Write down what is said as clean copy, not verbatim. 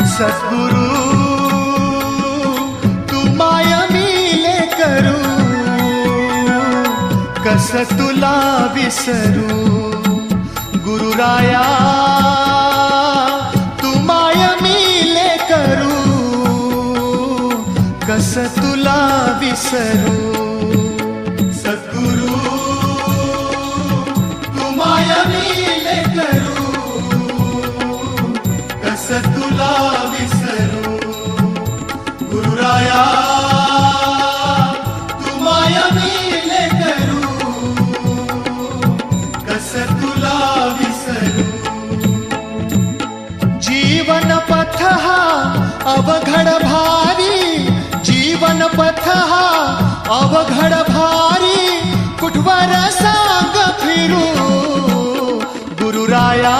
सद्गुरु तू माय मिले करू, कस तुला विसरू. गुरुराया तू माय मिले करू, कस तुला विसरू. सद्गुरु तू माय मिले करू, कस तुला विसरू. गुरुराया तू माय मिले करू, कस तुला विसरू. जीवन पथ हा अवघड भारी, जीवन पथ हा अवघड भारी, कुठवर सांग फिरू. गुरुराया